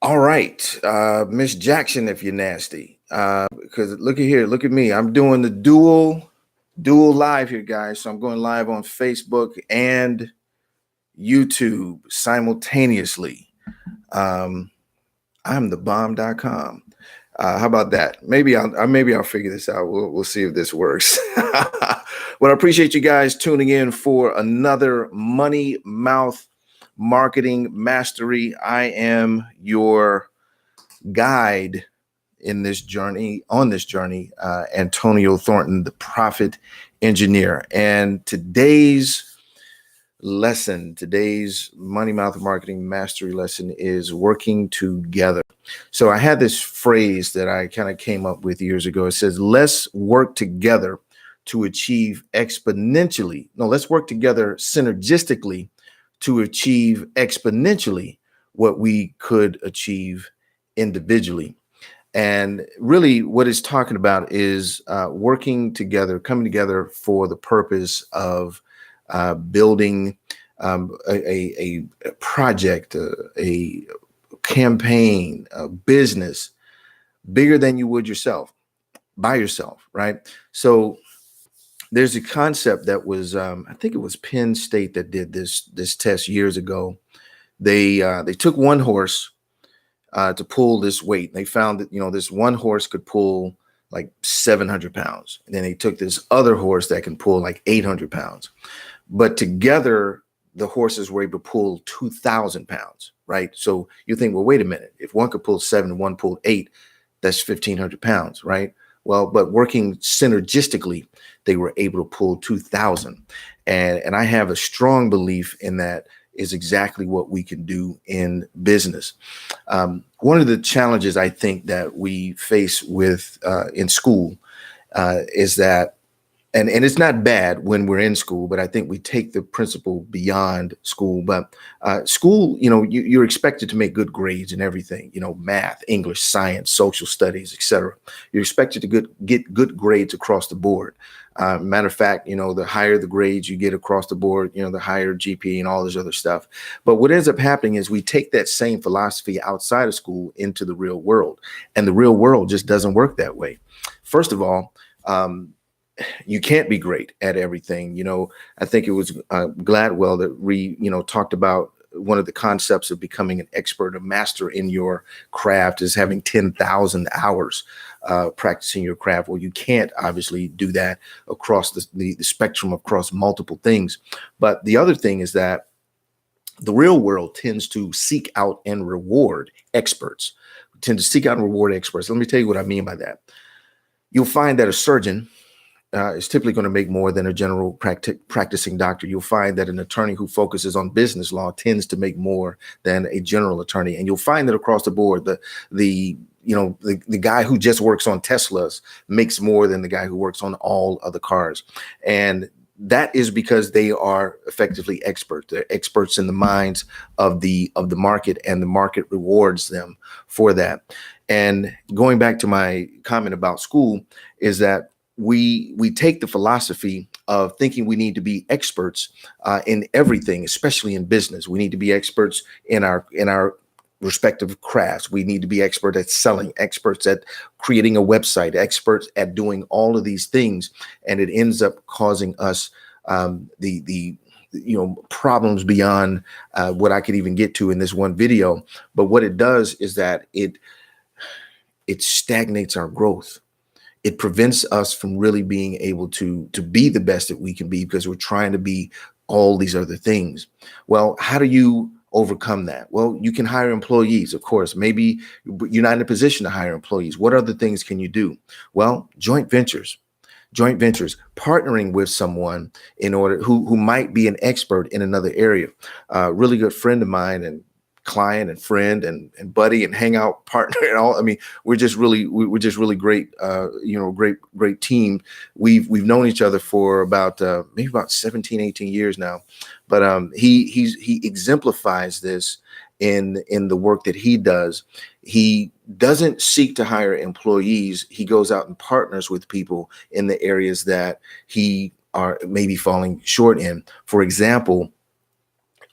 All right, Miss Jackson, if you're nasty, because look at here, look at me. I'm doing the dual live here, guys. So I'm going live on Facebook and YouTube simultaneously. Um, I'm the bomb.com. How about that? Maybe I'll figure this out. We'll see if this works. But I appreciate you guys tuning in for another Money Mouth Marketing Mastery. I am your guide in this journey, Antonio Thornton, the Profit Engineer. And today's Money Mouth Marketing Mastery lesson is working together. So I had this phrase that I kind of came up with years ago. It says, let's work together to achieve exponentially. No, let's work together synergistically to achieve exponentially what we could achieve individually. And really what it's talking about is working together, coming together for the purpose of building a project, a campaign, a business bigger than you would yourself, by yourself, right? So there's a concept that was, I think it was Penn State that did this test years ago. They took one horse to pull this weight. They found that, this one horse could pull like 700 pounds. And then they took this other horse that can pull like 800 pounds. But together, the horses were able to pull 2,000 pounds, right? So you think, well, wait a minute. If one could pull 7 and one pulled 8, that's 1,500 pounds, right? Well, but working synergistically, they were able to pull 2,000. And I have a strong belief in that is exactly what we can do in business. One of the challenges I think that we face with in school is that, and it's not bad when we're in school, but I think we take the principle beyond school. But school, you're expected to make good grades in everything, math, English, science, social studies, etc. You're expected to get good grades across the board. Matter of fact, the higher the grades you get across the board, the higher GPA and all this other stuff. But what ends up happening is we take that same philosophy outside of school into the real world, and the real world just doesn't work that way. First of all, you can't be great at everything. I think it was Gladwell that talked about one of the concepts of becoming an expert, a master in your craft is having 10,000 hours practicing your craft. Well, you can't obviously do that across the spectrum across multiple things. But the other thing is that the real world tends to seek out and reward experts, Let me tell you what I mean by that. You'll find that a surgeon is typically going to make more than a general practicing doctor. You'll find that an attorney who focuses on business law tends to make more than a general attorney. And you'll find that across the board, the guy who just works on Teslas makes more than the guy who works on all other cars. And that is because they are effectively experts. They're experts in the minds of the market, and the market rewards them for that. And going back to my comment about school is that we take the philosophy of thinking we need to be experts in everything, especially in business. We need to be experts in our respective crafts. We need to be expert at selling, experts at creating a website, experts at doing all of these things, and it ends up causing us the problems beyond what I could even get to in this one video. But what it does is that it stagnates our growth. It prevents us from really being able to be the best that we can be, because we're trying to be all these other things. Well, how do you overcome that? Well, you can hire employees, of course. Maybe you're not in a position to hire employees. What other things can you do? Well, joint ventures, partnering with someone in order who might be an expert in another area. A really good friend of mine and client and friend and buddy and hangout partner and all. I mean, we're just really great, great team. We've known each other for about maybe about 17, 18 years now. But he exemplifies this in the work that he does. He doesn't seek to hire employees. He goes out and partners with people in the areas that he are maybe falling short in. For example,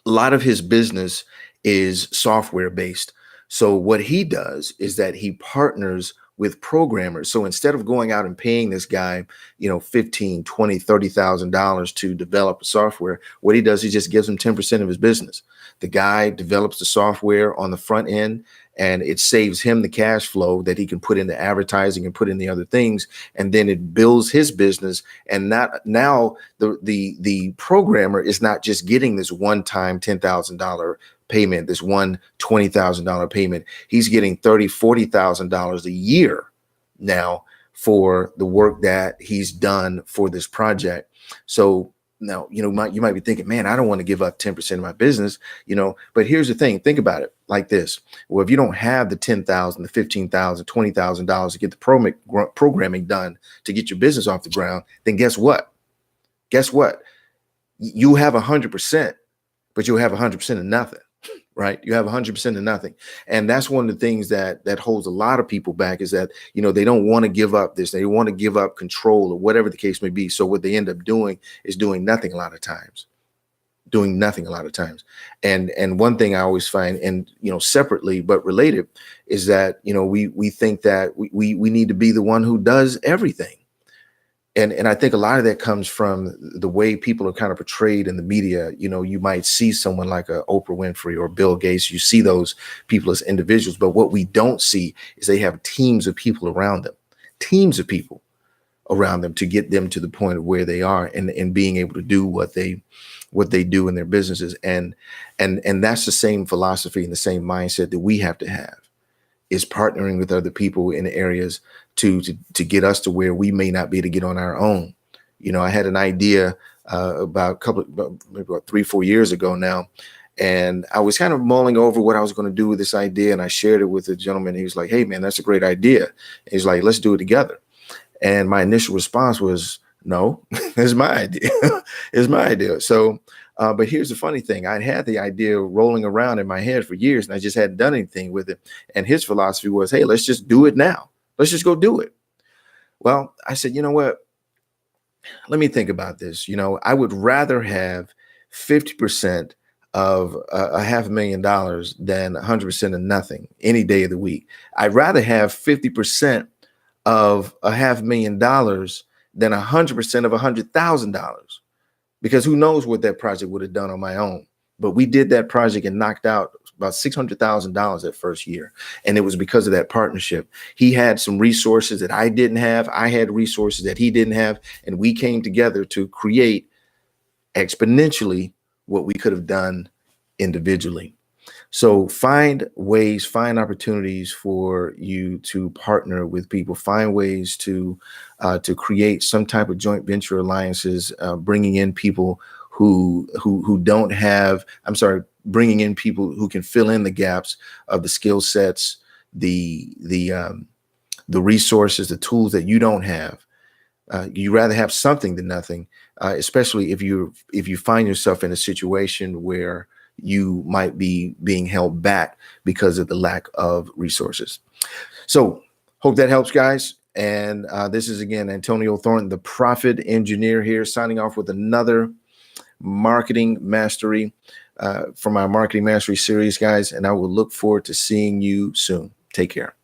a lot of his business is software based. So what he does is that he partners with programmers. So instead of going out and paying this guy, 15, 20, $30,000 to develop software, what he does, he just gives him 10% of his business. The guy develops the software on the front end, and it saves him the cash flow that he can put into advertising and put in the other things. And then it builds his business. And not now the programmer is not just getting this one-time $10,000 payment, this one $20,000 payment. He's getting $30,000, $40,000 a year now for the work that he's done for this project. So now, you might be thinking, man, I don't want to give up 10% of my business, but here's the thing. Think about it like this. Well, if you don't have the $10,000, the $15,000, $20,000 to get the programming done to get your business off the ground, then guess what? You have 100%, but you'll have 100% of nothing. Right? You have 100% of nothing. And that's one of the things that holds a lot of people back, is that, they don't want to give up this. They want to give up control or whatever the case may be. So what they end up doing is doing nothing a lot of times. And one thing I always find, and, separately but related, is that, we think that we need to be the one who does everything. And I think a lot of that comes from the way people are kind of portrayed in the media. You might see someone like a Oprah Winfrey or Bill Gates. You see those people as individuals, but what we don't see is they have teams of people around them, to get them to the point of where they are and being able to do what they do in their businesses. And that's the same philosophy and the same mindset that we have to have, is partnering with other people in areas to get us to where we may not be able to get on our own. I had an idea maybe about 3-4 years ago now, and I was kind of mulling over what I was going to do with this idea, and I shared it with a gentleman. He was like, "Hey man, that's a great idea." He's like, "Let's do it together." And my initial response was, "No, it's my idea." It's my idea. So but here's the funny thing. I'd had the idea rolling around in my head for years, and I just hadn't done anything with it. And his philosophy was, "Hey, let's just do it now. Let's just go do it." Well, I said, you know what? Let me think about this. I would rather have 50% of a $500,000 than 100% of nothing any day of the week. I'd rather have 50% of a $500,000 than 100% of $100,000. Because who knows what that project would have done on my own. But we did that project and knocked out about $600,000 that first year. And it was because of that partnership. He had some resources that I didn't have. I had resources that he didn't have. And we came together to create exponentially what we could have done individually. So find opportunities for you to partner with people, find ways to create some type of joint venture alliances, bringing in people who don't have, bringing in people who can fill in the gaps of the skill sets, the resources, the tools that you don't have. You rather have something than nothing, especially if you find yourself in a situation where you might be being held back because of the lack of resources. So hope that helps, guys. And this is, again, Antonio Thornton, the Profit Engineer, here, signing off with another Marketing Mastery from our Marketing Mastery series, guys. And I will look forward to seeing you soon. Take care.